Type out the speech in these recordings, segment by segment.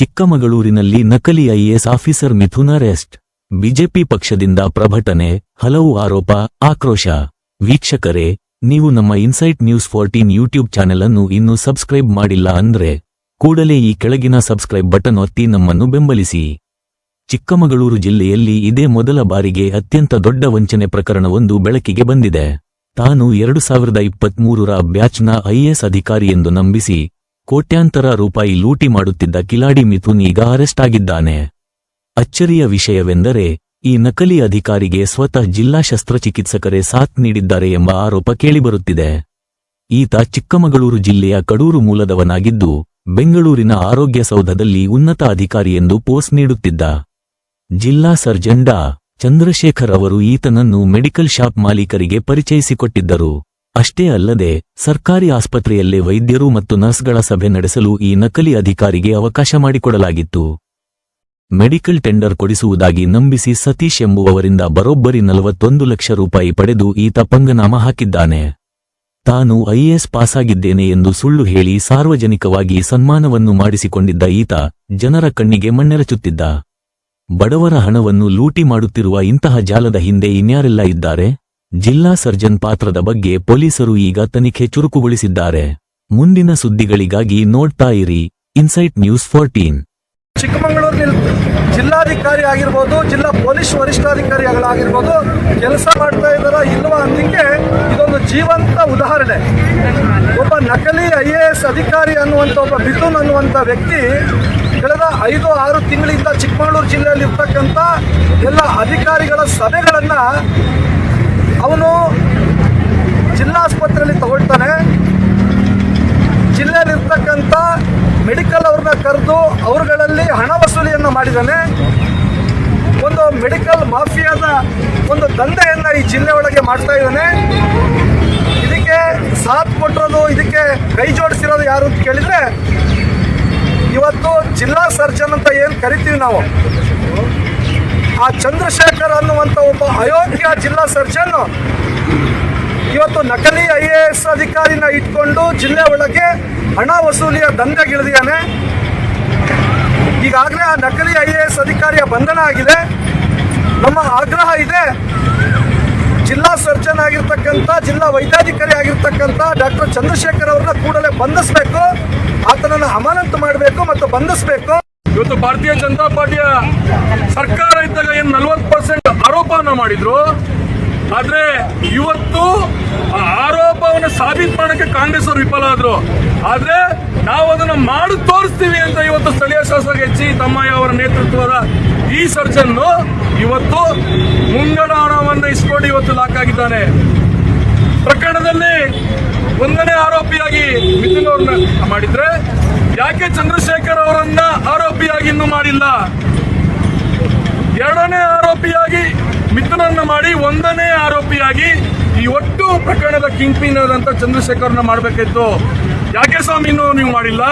ಚಿಕ್ಕಮಗಳೂರಿನಲ್ಲಿ ನಕಲಿ IAS officer Mithun arrest. BJP ಪಕ್ಷದಿಂದ ಪ್ರಭಟನೆ, ಹಲವು ಆರೋಪ, ಆಕ್ರೋಶ. ವೀಕ್ಷಕರೇ, ನೀವು ನಮ್ಮ ಇನ್ಸೈಟ್ ನ್ಯೂಸ್ 14 ಯೂಟ್ಯೂಬ್ ಚಾನೆಲ್ ಅನ್ನು ಇನ್ನೂ ಸಬ್ಸ್ಕ್ರೈಬ್ ಮಾಡಿಲ್ಲ ಅಂದ್ರೆ ಕೂಡಲೇ ಈ ಕೆಳಗಿನ ಸಬ್ಸ್ಕ್ರೈಬ್ ಬಟನ್ ಒತ್ತಿ ನಮ್ಮನ್ನು ಬೆಂಬಲಿಸಿ. ಚಿಕ್ಕಮಗಳೂರು ಜಿಲ್ಲೆಯಲ್ಲಿ ಇದೇ ಮೊದಲ ಬಾರಿಗೆ ಅತ್ಯಂತ ದೊಡ್ಡ ವಂಚನೆ ಪ್ರಕರಣವೊಂದು ಬೆಳಕಿಗೆ ಬಂದಿದೆ. ತಾನು 2023ರ ಬ್ಯಾಚ್ನ ಐಎಎಸ್ ಅಧಿಕಾರಿ ಎಂದು ನಂಬಿಸಿ ಕೋಟ್ಯಾಂತರ ರೂಪಾಯಿ ಲೂಟಿ ಮಾಡುತ್ತಿದ್ದ ಕಿಲಾಡಿ ಮಿಥುನ್ ಈಗ ಅರೆಸ್ಟ್ ಆಗಿದ್ದಾನೆ. ಅಚ್ಚರಿಯ ವಿಷಯವೆಂದರೆ ಈ ನಕಲಿ ಅಧಿಕಾರಿಗೆ ಸ್ವತಃ ಜಿಲ್ಲಾ ಶಸ್ತ್ರಚಿಕಿತ್ಸಕರೇ ಸಾಥ್ ನೀಡಿದ್ದಾರೆ ಎಂಬ ಆರೋಪ ಕೇಳಿಬರುತ್ತಿದೆ. ಈತ ಚಿಕ್ಕಮಗಳೂರು ಜಿಲ್ಲೆಯ ಕಡೂರು ಮೂಲದವನಾಗಿದ್ದು ಬೆಂಗಳೂರಿನ ಆರೋಗ್ಯ ಸೌಧದಲ್ಲಿ ಉನ್ನತ ಅಧಿಕಾರಿ ಎಂದು ಪೋಸ್ಟ್ ನೀಡುತ್ತಿದ್ದ. ಜಿಲ್ಲಾ ಸರ್ಜನ್ ಡಾ. ಚಂದ್ರಶೇಖರ್ ಅವರು ಈತನನ್ನು ಮೆಡಿಕಲ್ ಶಾಪ್ ಮಾಲೀಕರಿಗೆ ಪರಿಚಯಿಸಿಕೊಟ್ಟಿದ್ದರು. ಅಷ್ಟೇ ಅಲ್ಲದೆ ಸರ್ಕಾರಿ ಆಸ್ಪತ್ರೆಯಲ್ಲೇ ವೈದ್ಯರು ಮತ್ತು ನರ್ಸ್ಗಳ ಸಭೆ ನಡೆಸಲು ಈ ನಕಲಿ ಅಧಿಕಾರಿಗೆ ಅವಕಾಶ ಮಾಡಿಕೊಡಲಾಗಿತ್ತು. ಮೆಡಿಕಲ್ ಟೆಂಡರ್ ಕೊಡಿಸುವುದಾಗಿ ನಂಬಿಸಿ ಸತೀಶ್ ಎಂಬುವವರಿಂದ ಬರೋಬ್ಬರಿ 41 ಲಕ್ಷ ರೂಪಾಯಿ ಪಡೆದು ಈತ ಪಂಗನಾಮ ಹಾಕಿದ್ದಾನೆ. ತಾನು ಐಎಎಸ್ ಪಾಸಾಗಿದ್ದೇನೆ ಎಂದು ಸುಳ್ಳು ಹೇಳಿ ಸಾರ್ವಜನಿಕವಾಗಿ ಸನ್ಮಾನವನ್ನು ಮಾಡಿಸಿಕೊಂಡಿದ್ದ ಈತ ಜನರ ಕಣ್ಣಿಗೆ ಮಣ್ಣೆರಚುತ್ತಿದ್ದ. ಬಡವರ ಹಣವನ್ನು ಲೂಟಿ ಮಾಡುತ್ತಿರುವ ಇಂತಹ ಜಾಲದ ಹಿಂದೆ ಇನ್ಯಾರೆಲ್ಲ ಇದ್ದಾರೆ? ಜಿಲ್ಲಾ ಸರ್ಜನ್ ಪಾತ್ರದ ಬಗ್ಗೆ ಪೊಲೀಸರು ಈಗ ತನಿಖೆ ಚುರುಕುಗೊಳಿಸಿದ್ದಾರೆ. ಮುಂದಿನ ಸುದ್ದಿಗಳಿಗಾಗಿ ನೋಡ್ತಾ ಇರಿ ಇನ್ಸೈಟ್ ನ್ಯೂಸ್ 14. ಚಿಕ್ಕಮಗಳೂರಿನಲ್ಲಿ ಜಿಲ್ಲಾಧಿಕಾರಿ ಆಗಿರ್ಬೋದು, ಜಿಲ್ಲಾ ಪೊಲೀಸ್ ವರಿಷ್ಠಾಧಿಕಾರಿಗಳಾಗಿರ್ಬೋದು, ಕೆಲಸ ಮಾಡ್ತಾ ಇದ್ದಾರಾ ಇಲ್ವಾ ಅನ್ನೋದಕ್ಕೆ ಇದೊಂದು ಜೀವಂತ ಉದಾಹರಣೆ. ಒಬ್ಬ ನಕಲಿ ಐಎಎಸ್ ಅಧಿಕಾರಿ ಅನ್ನುವಂಥ ಒಬ್ಬ ಮಿಥುನ್ ಅನ್ನುವಂಥ ವ್ಯಕ್ತಿ ಕಳೆದ 5-6 ತಿಂಗಳಿಂದ ಚಿಕ್ಕಮಗಳೂರು ಜಿಲ್ಲೆಯಲ್ಲಿ ಇರ್ತಕ್ಕಂಥ ಎಲ್ಲ ಅಧಿಕಾರಿಗಳ ಸಭೆಗಳನ್ನು ಅವನು ಜಿಲ್ಲಾಸ್ಪತ್ರೆಯಲ್ಲಿ ತಗೊಳ್ತಾನೆ. ಜಿಲ್ಲೆಯಲ್ಲಿರ್ತಕ್ಕಂಥ ಮೆಡಿಕಲ್ ಅವ್ರನ್ನ ಕರೆದು ಅವರುಗಳಲ್ಲಿ ಹಣ ವಸೂಲಿಯನ್ನು ಮಾಡಿದ್ದಾನೆ. ಒಂದು ಮೆಡಿಕಲ್ ಮಾಫಿಯಾದ ಒಂದು ದಂಧೆಯನ್ನು ಈ ಜಿಲ್ಲೆ ಒಳಗೆ ಮಾಡ್ತಾ ಇದ್ದಾನೆ. ಇದಕ್ಕೆ ಸಾಥ್ ಕೊಟ್ಟಿರೋದು, ಇದಕ್ಕೆ ಕೈ ಜೋಡಿಸಿರೋದು ಯಾರು ಅಂತ ಕೇಳಿದ್ರೆ ಇವತ್ತು ಜಿಲ್ಲಾ ಸರ್ಜನ್ ಅಂತ ಏನು ಕರಿತೀವಿ ನಾವು, ಆ ಚಂದ್ರಶೇಖರ್ ಅನ್ನುವಂಥ ಒಬ್ಬ ಅಯೋಗ್ಯ ಜಿಲ್ಲಾ ಸರ್ಜನ್ ಇವತ್ತು ನಕಲಿ ಐಎಎಸ್ ಅಧಿಕಾರಿನ ಇಟ್ಕೊಂಡು ಜಿಲ್ಲೆ ಒಳಗೆ ಹಣ ವಸೂಲಿಯ ದಂಧೆಗಿಳಿದಿದ್ದಾನೆ. ಈಗಾಗಲೇ ಆ ನಕಲಿ ಐಎಎಸ್ ಅಧಿಕಾರಿಯ ಬಂಧನ ಆಗಿದೆ. ನಮ್ಮ ಆಗ್ರಹ ಇದೆ, ಜಿಲ್ಲಾ ಸರ್ಜನ್ ಆಗಿರ್ತಕ್ಕಂಥ, ಜಿಲ್ಲಾ ವೈದ್ಯಾಧಿಕಾರಿ ಆಗಿರ್ತಕ್ಕಂಥ ಡಾಕ್ಟರ್ ಚಂದ್ರಶೇಖರ್ ಅವ್ರನ್ನ ಕೂಡಲೇ ಬಂಧಿಸಬೇಕು, ಆತನನ್ನು ಅಮಾನತು ಮಾಡಬೇಕು ಮತ್ತು ಬಂಧಿಸಬೇಕು. ಇವತ್ತು ಭಾರತೀಯ ಜನತಾ ಪಾರ್ಟಿಯ ಸರ್ಕಾರ ಇದ್ದಾಗ ಏನು 40% ಆರೋಪವನ್ನು ಮಾಡಿದ್ರು, ಆದ್ರೆ ಇವತ್ತು ಆ ಆರೋಪವನ್ನು ಸಾಬೀತು ಮಾಡಕ್ಕೆ ಕಾಂಗ್ರೆಸ್ ಅವರು ವಿಫಲ ಆದ್ರು. ಆದ್ರೆ ನಾವು ಅದನ್ನ ಮಾಡಿ ತೋರಿಸ್ತೀವಿ ಅಂತ ಇವತ್ತು ಸ್ಥಳೀಯ ಶಾಸಕ ಎಚ್.ಇ. ತಮ್ಮಯ್ಯ ಅವರ ನೇತೃತ್ವದ ಈ ಸರ್ಜನ್ ಇವತ್ತು ಮುಂಗಡ ಹಣವನ್ನು ಇಸ್ಕೊಂಡು ಇವತ್ತು ಲಾಕ್ ಆಗಿದ್ದಾನೆ. ಪ್ರಕರಣದಲ್ಲಿ 1ನೇ ಆರೋಪಿಯಾಗಿ ಮಿಥುನ್ ಅವ್ರನ್ನ ಮಾಡಿದ್ರೆ ಯಾಕೆ ಚಂದ್ರಶೇಖರ್ ಅವರನ್ನ ಆರೋಪಿಯಾಗಿ ಇನ್ನೂ ಮಾಡಿಲ್ಲ? 2ನೇ ಆರೋಪಿಯಾಗಿ ಮಿಥುನನ್ನ ಮಾಡಿ 1ನೇ ಆರೋಪಿಯಾಗಿ ಈ ಒಟ್ಟು ಪ್ರಕರಣದ ಕಿಂಗ್ ಪಿನ್ ಆದಂತ ಚಂದ್ರಶೇಖರ್ನ ಮಾಡಬೇಕಿತ್ತು. ಯಾಕೆ ಸ್ವಾಮಿ ಇನ್ನೂ ನೀವು ಮಾಡಿಲ್ಲ?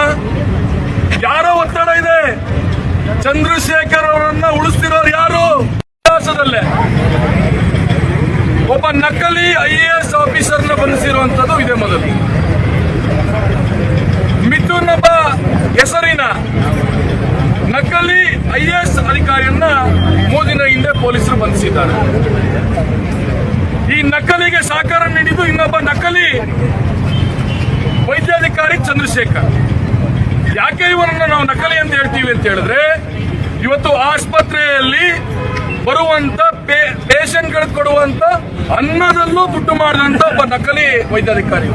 ಯಾರೋ ಒತ್ತಡ ಇದೆ. ಚಂದ್ರಶೇಖರ್ ಅವರನ್ನ ಉಳಿಸ್ತಿರೋರು ಯಾರು? ಇತಿಹಾಸದಲ್ಲೇ ಒಬ್ಬ ನಕಲಿ ಐಎಎಸ್ ಆಫೀಸರ್ನ ಬಂಧಿಸಿರುವಂತದ್ದು ಇದೇ ಮೊದಲು. ಮಿಥುನ್ ಒಬ್ಬ ಹೆಸರಿನ ನಕಲಿ ಐಎಎಸ್ ಅಧಿಕಾರಿಯನ್ನ 3 ದಿನ ಹಿಂದೆ ಪೊಲೀಸರು ಬಂಧಿಸಿದ್ದಾರೆ. ಈ ನಕಲಿಗೆ ಸಹಕಾರ ನೀಡಿದ್ದು ಇನ್ನೊಬ್ಬ ನಕಲಿ ವೈದ್ಯಾಧಿಕಾರಿ ಚಂದ್ರಶೇಖರ್. ಯಾಕೆ ಇವರನ್ನ ನಾವು ನಕಲಿ ಅಂತ ಹೇಳ್ತೀವಿ ಅಂತ ಹೇಳಿದ್ರೆ, ಇವತ್ತು ಆಸ್ಪತ್ರೆಯಲ್ಲಿ ಬರುವಂತ ಪೇಷಂಟ್ಗಳಿಗೆ ಕೊಡುವಂತ ಅನ್ನದಲ್ಲೂ ದುಡ್ಡು ಮಾಡಿದಂತ ಒಬ್ಬ ನಕಲಿ ವೈದ್ಯಾಧಿಕಾರಿ.